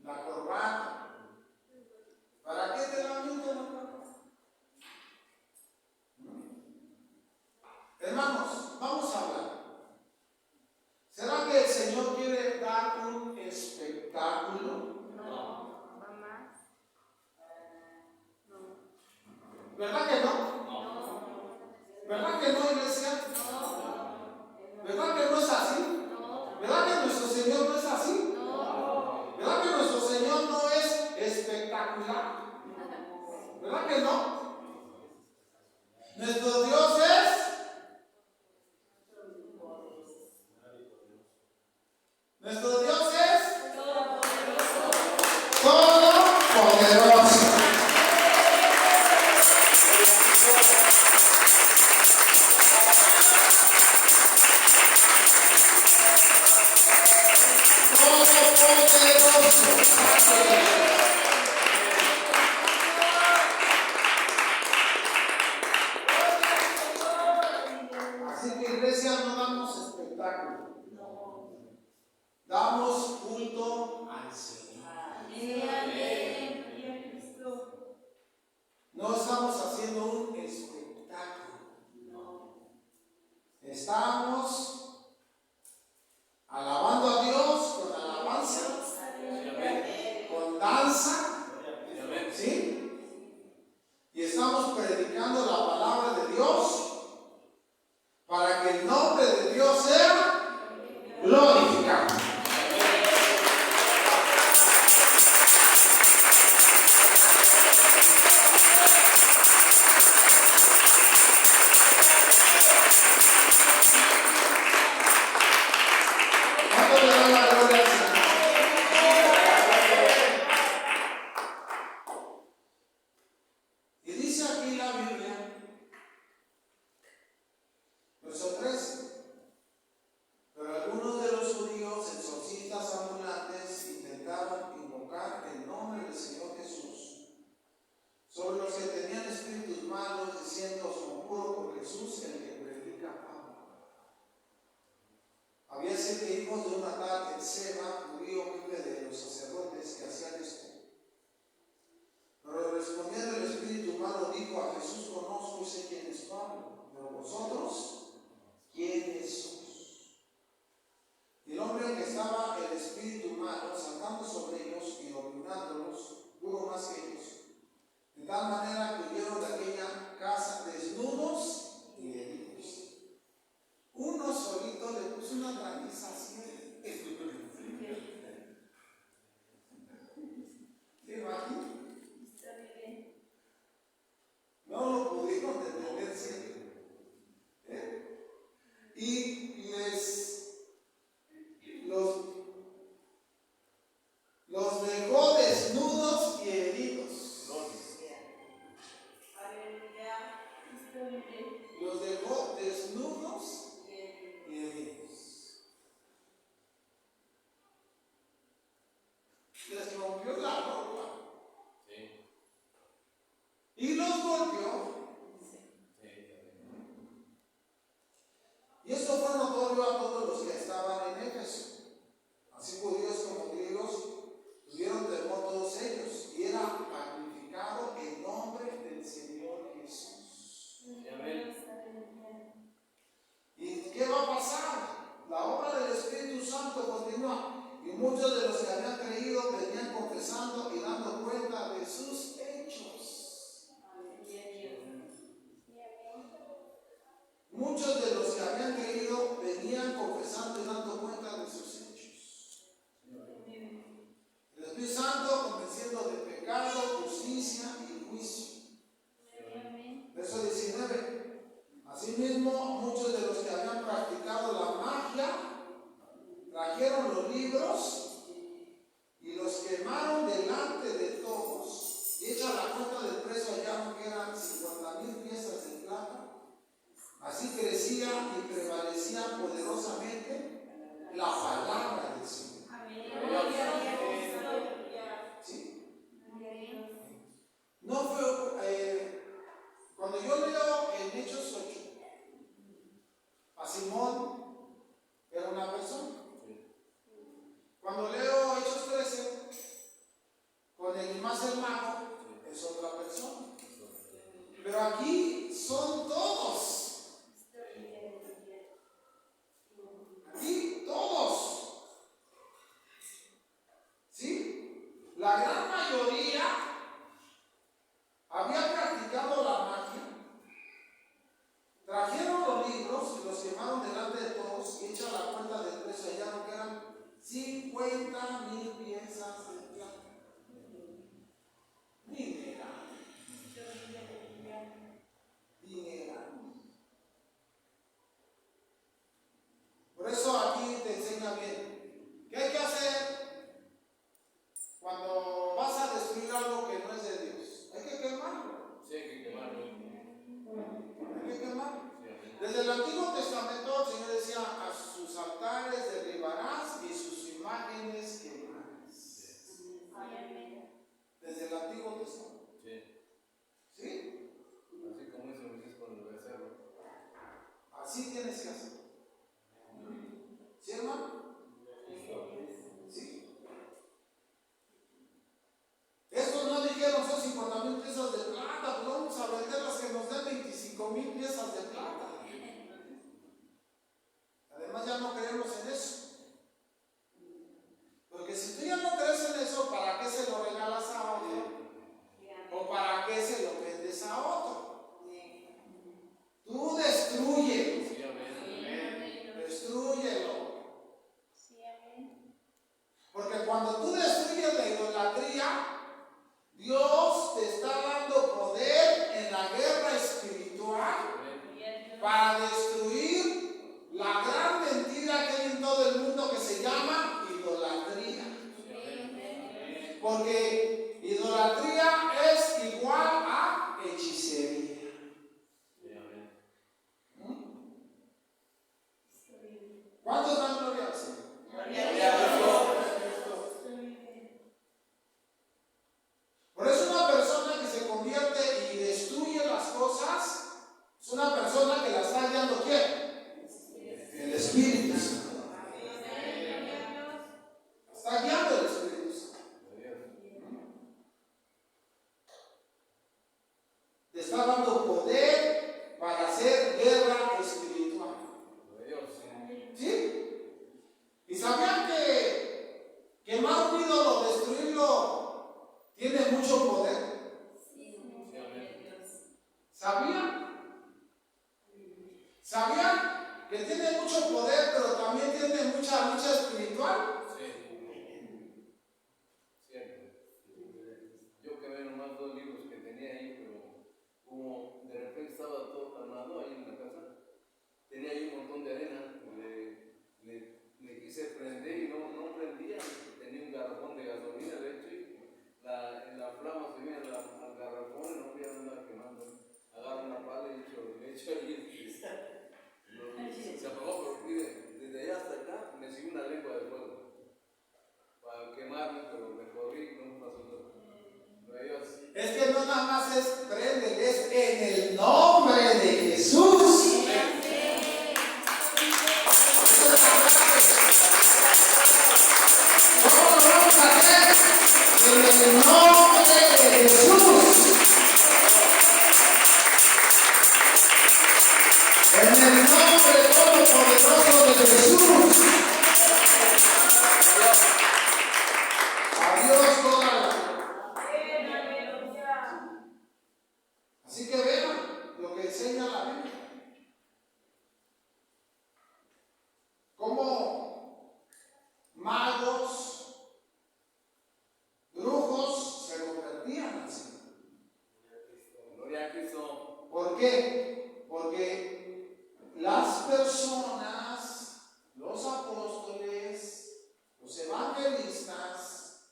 La corbata. ¿Para qué te la aviento la corbata? Hermanos, vamos a hablar. ¿Será que el Señor quiere dar un espectáculo? No, mamá. No. ¿Verdad que no? No. ¿Verdad que no, iglesia? No. ¿Verdad que no es así? No. ¿Verdad que nuestro Señor no es así? No. ¿Verdad que nuestro Señor no es espectacular? ¿Verdad que no? Nuestro Dios es todopoderoso. Así que iglesia, no damos espectáculo, damos culto al Señor. No estamos haciendo un espectáculo, estamos alabando a Dios con alabanza, con danza, ¿sí? Y estamos predicando la palabra de Dios para que el nombre de Dios sea glorificado. gobernando sobre ellos y dominándolos, uno más que ellos. De tal manera que huyeron de aquella casa desnudos y heridos. Uno solito le puso una graniza así. ¿Se imagina? No lo pudieron detener siempre. Y los dejó desnudos y heridos. Los dejó desnudos y heridos. Les rompió la ropa. Y los golpeó. Y esto fue notorio a todos los que estaban en Éfeso. Así judíos como griegos tuvieron temor todos ellos. Y era magnificado el nombre del Señor Jesús. ¿Y qué va a pasar? La obra del Espíritu Santo continúa. Y muchos de los que habían creído venían confesando y dando cuenta de sus hechos. Muchos de los que habían creído venían confesando y dando cuenta de sus hechos. El Espíritu Santo convenciendo de pecado, justicia y juicio. Verso 19. Asimismo, muchos de los que habían practicado la magia trajeron los libros y los quemaron delante de todos. Y hecha la cuenta del precio hallaron que eran 50,000 piezas de plata. Así crecía y prevalecía poderosamente la palabra del Señor. ¿Sí? No fue, cuando yo leo en Hechos 8, a Simón era una persona. Cuando leo Hechos 13, con el más hermano es otra persona. Pero aquí son todos. Aquí todos. ¿Sí? La gran mayoría había practicado la magia. Trajeron los libros y los quemaron delante de todos. Y hecha la cuenta del precio, hallaron que eran 50,000 piezas de plata. Mineral. Por eso aquí te enseña bien. ¿Qué hay que hacer cuando vas a destruir algo que no es de Dios? Hay que quemarlo. Sí, hay que quemarlo. Hay que quemarlo. Desde el Antiguo Testamento el Señor decía: a sus altares derribarás y sus imágenes quemarás. Desde el Antiguo Testamento. Sí. ¿Sí? Así como hizo Moisés con el becerro. Así tienes que hacer. ¿Sí, hermano? Sí. Estos no dijeron son 50,000 piezas de plata, pues vamos a vender las que nos den 25,000 piezas de plata. Además ya no creemos en eso. Porque si tú ya no crees en eso, ¿para qué se lo regalas a otro? ¿O para qué se lo vendes a otro? Tú destruyelo. Sí, amén. Destrúyelo. Porque cuando tú destruyes la idolatría, Dios te está dando poder en la guerra espiritual para destruir la gran mentira que hay en todo el mundo que se llama idolatría. Porque idolatría es igual a hechicería. ¿Cuántos dan gloria al Señor? Por eso una persona que se convierte y destruye las cosas es una persona que la está guiando ¿quién? El el nombre de Jesús. ¿Cómo lo vamos a hacer? En el nombre de Jesús. En el nombre todopoderoso de Jesús. A Dios toda la. Así que vean lo que enseña la Biblia. Cómo magos, brujos se convertían así. Gloria a Cristo. ¿Por qué? Porque las personas, los apóstoles, los evangelistas,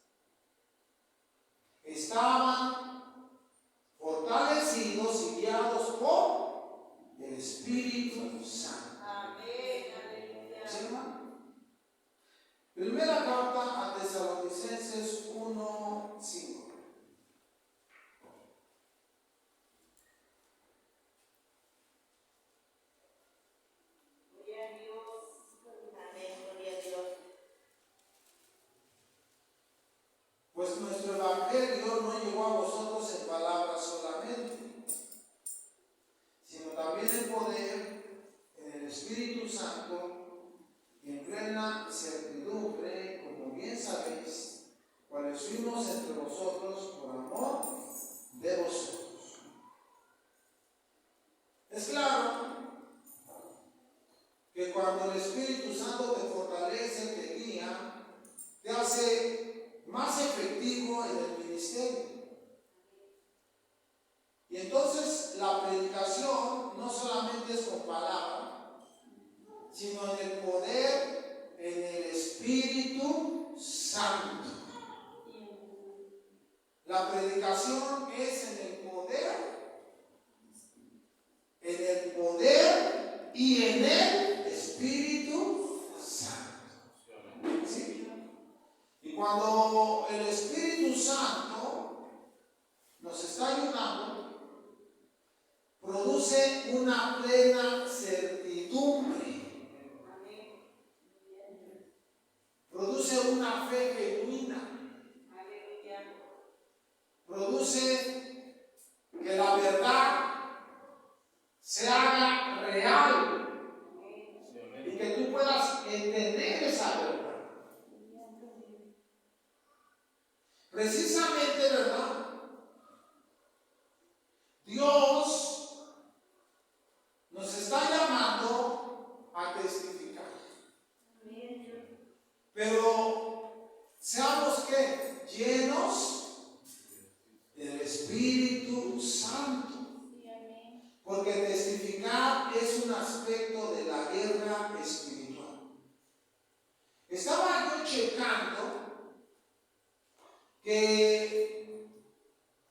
estaban fortalecidos y guiados por el Espíritu Santo. ¿Sí, hermano? Primera carta a Tesalonicenses 1:5. Gloria a Dios. Amén. Gloria a Dios. Pues nuestro evangelio no llegó a vosotros en palabras solamente, sino también en poder, en el Espíritu Santo, y en plena certidumbre, como bien sabéis, cuales fuimos entre vosotros por amor de vosotros. Es claro que cuando el Espíritu Santo te fortalece, te guía, te hace más efectivo en el ministerio. Y entonces la predicación no solamente es con palabra, sino en el poder, en el Espíritu Santo. La predicación es en el poder y en el Espíritu Santo. ¿Sí? Y cuando el Espíritu Santo nos está ayudando, produce una plena certidumbre. Produce una fe genuina. Produce que la verdad se haga real y que tú puedas entender esa verdad. Precisamente, ¿verdad? Dios nos está llamando a testificar. Pero seamos ¿qué? Llenos del Espíritu Santo. Porque testificar es un aspecto de la guerra espiritual. Estaba yo checando que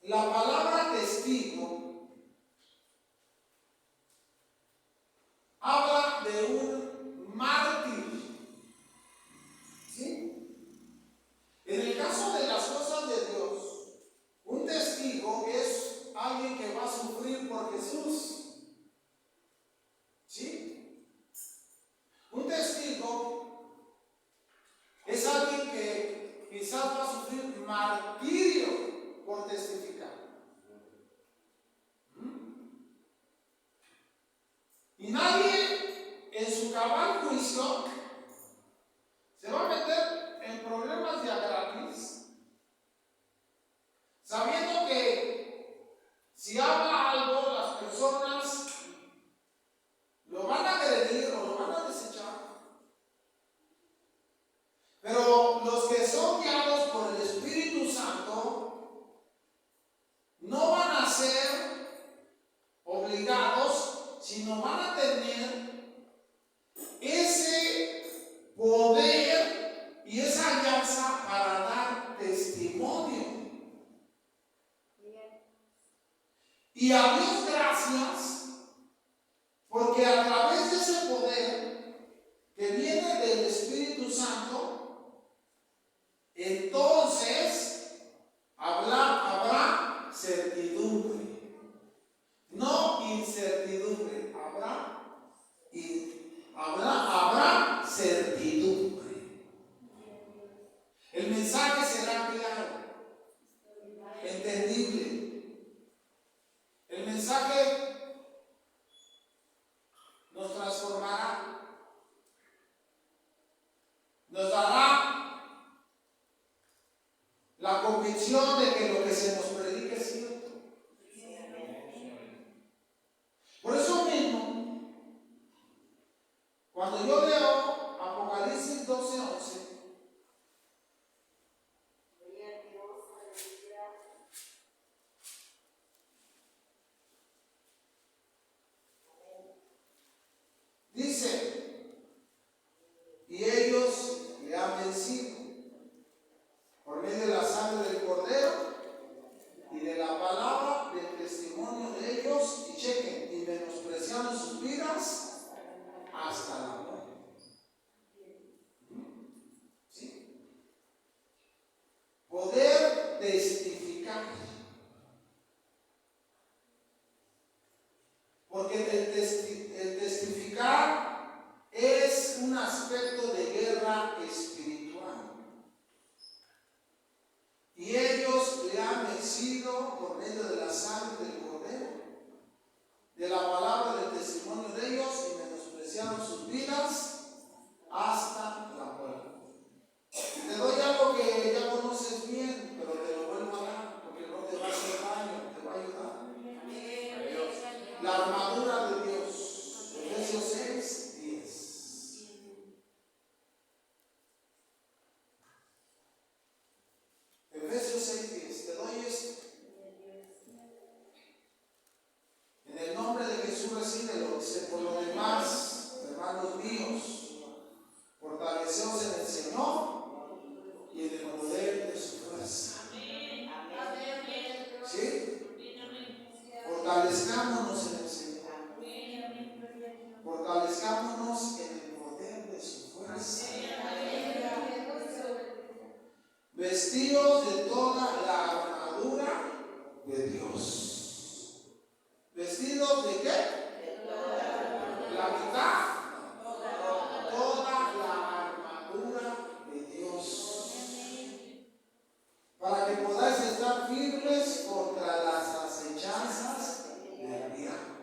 la palabra testigo habla de un mártir. ¿Sí? En el caso de las cosas de Dios, un testigo es alguien que va a sufrir por Jesús. ¿Sí? Un testigo es alguien que quizás va a sufrir martirio por testificar. Y nadie en su cabal juicio se va a meter en problemas de a gratis, sabiendo que si habla algo, las personas lo van a agredir o lo van a desechar. Pero los que son guiados por el Espíritu Santo no van a ser obligados, sino van a tener ese poder y esa alianza para dar testimonio. Y a Dios gracias, porque a través de ese poder que viene del Espíritu Santo, entonces habrá certidumbre. No mensaje será claro, entendible. El mensaje nos transformará, nos dará la convicción de que lo que se nos predica es cierto. Por eso mismo, cuando yo leo Apocalipsis 12:11, Gloria a Dios, aleluya. dice, y ellos le han vencido por medio de la sangre del Cordero y de la palabra del testimonio de ellos, y chequen, y menospreciaron sus vidas hasta la muerte. ¿Sí? Poder testificar. Porque el testificar es un aspecto de guerra espiritual. Y ellos le han vencido por medio de la sangre del Cordero, de la palabra del testimonio de ellos, y menospreciaron sus vidas hasta la muerte. Y te doy algo que ya conoces bien, pero te lo vuelvo a dar, porque no te va a hacer daño, te va a ayudar. La armadura de Dios, Efesios 6:10. Efesios 6:10, te doy esto. En el nombre de Jesús recíbelo. Dice, por lo demás, hermanos míos, fortaleceos en el Señor y en el poder de su fuerza. ¿Sí? Fortalezcámonos en el Señor. Fortalezcámonos en el poder de su fuerza. Vestidos de toda la armadura de Dios. ¿Vestidos de qué? La mitad. Toda la armadura de Dios. Para que podáis estar firmes contra las acechanzas del diablo.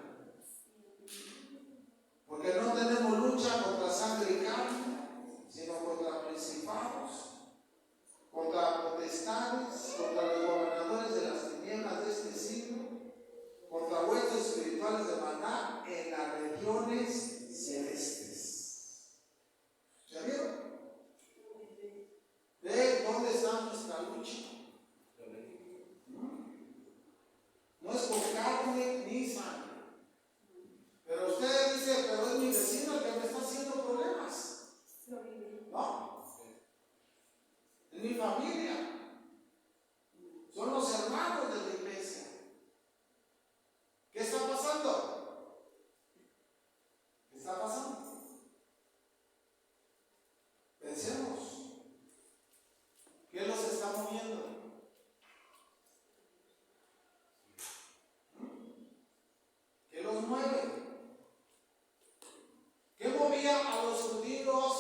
Porque no tenemos lucha contra sangre y carne, sino contra principados, contra potestades, contra los gobernadores de las tinieblas de este siglo, contra huestes espirituales de maldad en las regiones celestes. ¿Ya vieron? ¿Ve dónde está nuestra lucha? No es por carne ni sangre. Pero usted dice, pero es mi vecino el que me está haciendo problemas. No. Es mi familia. Son los hermanos de la iglesia. ¿Qué está pasando? ¿Qué está pasando? Pensemos. ¿Qué los está moviendo? ¿Qué los mueve? ¿Qué movía a los judíos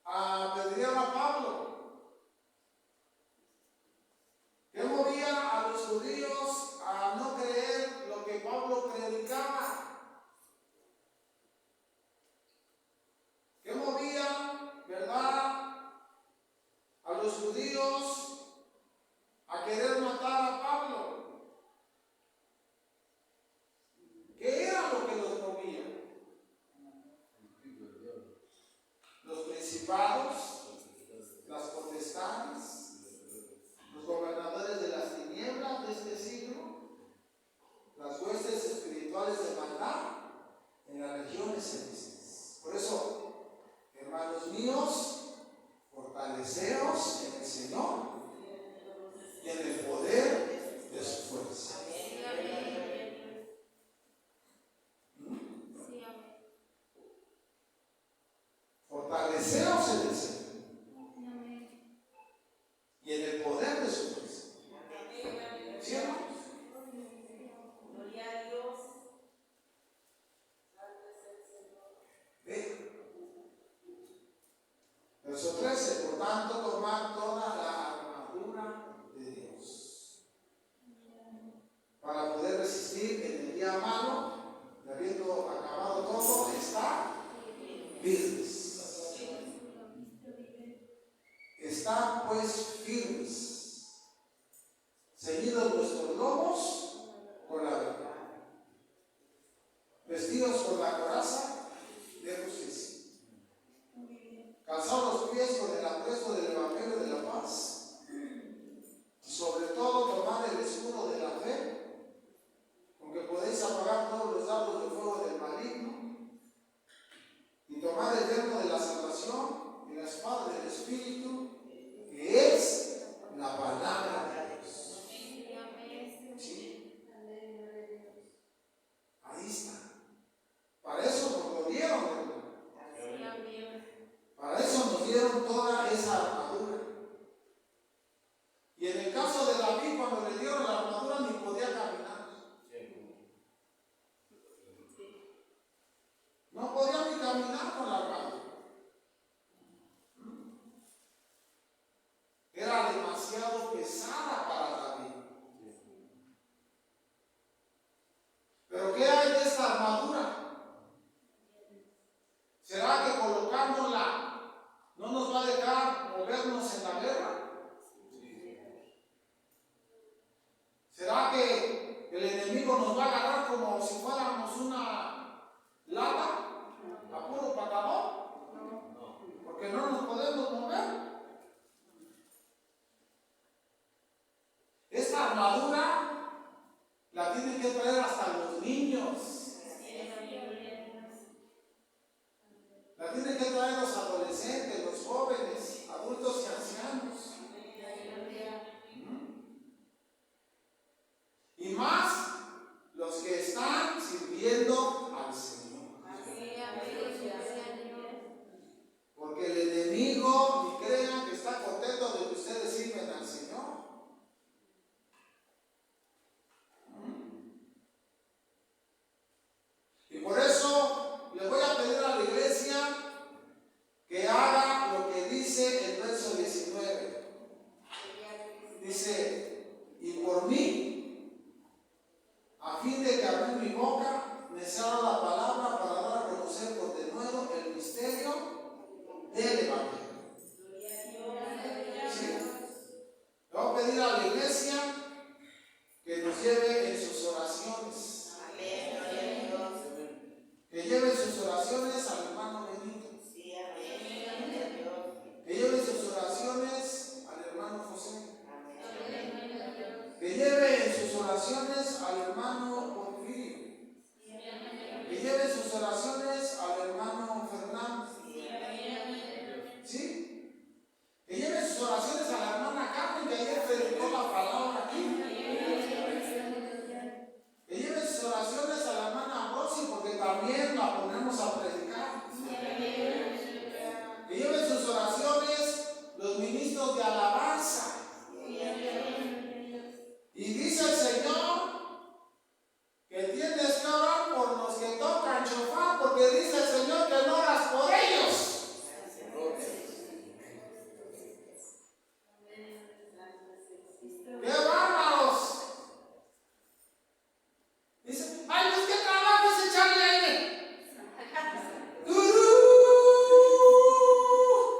a apedrear a Pablo? ¿Qué movía a los judíos a no creer lo que Pablo predicaba? ¿Qué movía, verdad, a los judíos a querer matar a Pablo? ¿Qué era lo que los movía? Los principados, las potestades, los gobernadores de las tinieblas de este siglo, las huestes espirituales de maldad en las regiones celestes. Por eso, hermanos míos, fortaleceos en el Señor y en el poder de su fuerza. Fortaleceos en el Señor y en el poder de su fuerza. ¿Sí, hermanos? Gloria a Dios. Ve. Verso 13. Por tanto, tomad toda de Dios. Para poder resistir en el día malo, y habiendo acabado todo, estar firmes. Están pues firmes, ceñidos nuestros lomos con la verdad, vestidos con la coraza de justicia, calzados los pies con el apresto del Evangelio de la paz, y sobre todo tomar el escudo de la fe, con que podéis apagar todos los dardos de fuego del maligno, y tomar el yelmo de la salvación y la espada del Espíritu, que es la palabra de Dios. ¿Sí? Ahí está. Para eso nos lo dieron, hermano. Para eso nos dieron toda esa armadura. Y en el caso de David, cuando le dieron la armadura, ni podía caminar. No podía ni caminar con la armadura. Era demasiado pesada para David. Pero ¿qué hay de esta armadura? ¿Será que colocándola no nos va a dejar movernos en la guerra? ¿Será que el enemigo nos va a agarrar como si fuéramos una lata a puro patadón? Porque no nos podemos mover. Esta armadura la tienen que traer hasta los niños. La tienen que traer los adolescentes, los jóvenes, adultos y ancianos. Y más los que están sirviendo al Señor. Porque el enemigo, ni crean que está contento de que ustedes sirven al Señor. Y por eso le voy a pedir a la iglesia que haga lo que dice el verso 19. Dice, y por mí, a fin de que abrir mi boca, me sea dada la palabra para dar a conocer por de nuevo el misterio del Evangelio. ¿Sí? Le voy a pedir a la iglesia que nos lleve en sus oraciones. Que lleven sus oraciones al hermano Benito. Que lleven sus oraciones al hermano José. Que lleven sus oraciones al hermano Porfirio. Que lleven sus oraciones al hermano Fernando. ¿Sí? Que lleven sus oraciones a la hermana Carmen, que ayer predicó la palabra aquí. Que lleven sus oraciones a la hermana Rosy, porque también la ponemos a predicar. Que lleven sus oraciones los ministros de alabanza. Y dice el Señor que tienes que orar por los que tocan chofar, porque dice el Señor que no oras por ellos. ¡Qué bárbaros! Dice, ¡ay, pues qué trabajo es echarle aire! ¡Turú!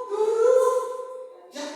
¡Turú! Ya.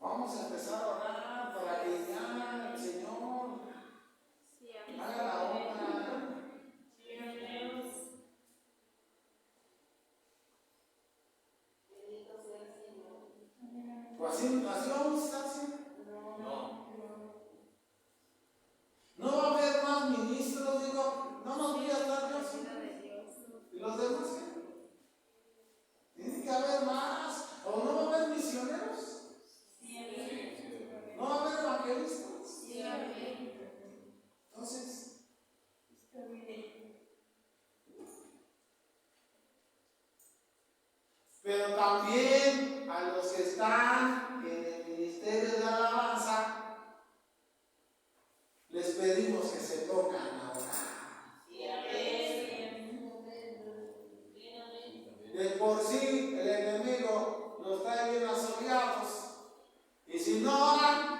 Vamos a empezar a orar para que ya el Señor haga la obra. Pues así vamos a estar siempre. No va a haber más ministros, digo, no nos voy a dar Dios. ¿Y los demás qué? Tiene que haber más. ¿O no va a haber misioneros? ¿No va a haber evangelistas? Entonces, pero también a los que están en el ministerio de alabanza, les pedimos que se pongan a orar. De por sí el enemigo los trae bien asoleados, y si no oran,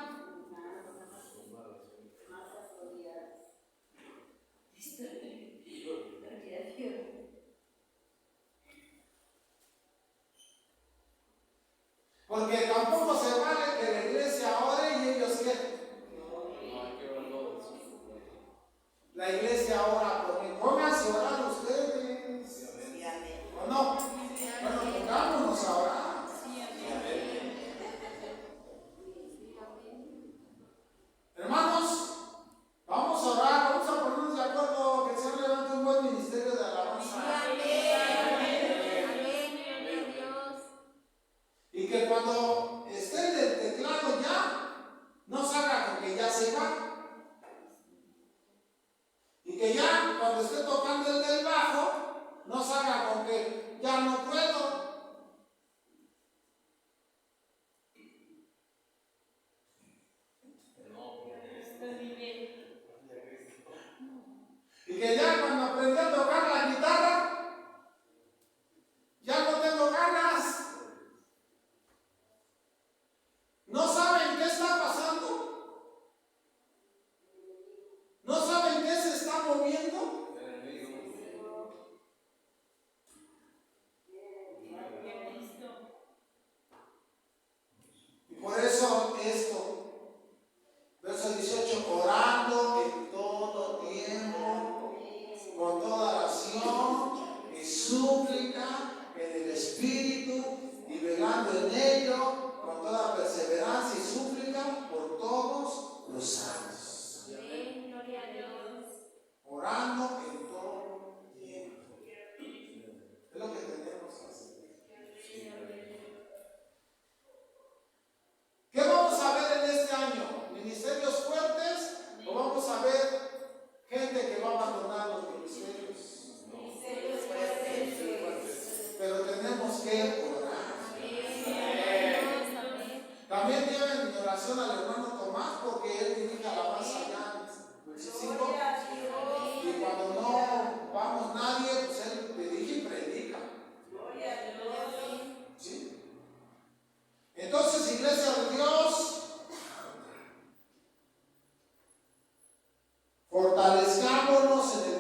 porque tampoco se vale que la iglesia ore y ellos que la iglesia ora por mí. Pónganse a orar ustedes, ¿o no? Bueno, pongámonos a orar. Hermanos, vamos a orar, vamos a ponernos de acuerdo, que el Señor levante un buen ministerio de alabanza. Y que cuando esté en el teclado ya, no salga con que ya se va. Y que ya cuando esté tocando el del bajo, no salga con que ya no puedo. Y que ya cuando aprendí a tocar la guitarra, ya no tengo ganas. ¿No saben qué está pasando? ¿No saben qué se está moviendo? Y por eso esto, verso 18, orando en todo tiempo, con toda oración y súplica en el Espíritu, y velando en ello con toda perseverancia y súplica por todos los santos. Orando en todo tiempo. Es lo que tenemos que hacer. ¿Qué vamos a ver en este año? ¿Ministerios fuertes o vamos a ver gente que va a abandonar los ministerios? Pero tenemos que orar. También lleven mi oración al hermano Tomás, porque él dirige alabanza allá en el 5. Y cuando no vamos nadie, pues él dirige y predica. ¿Sí? Entonces, iglesia de Dios, fortalezcámonos en el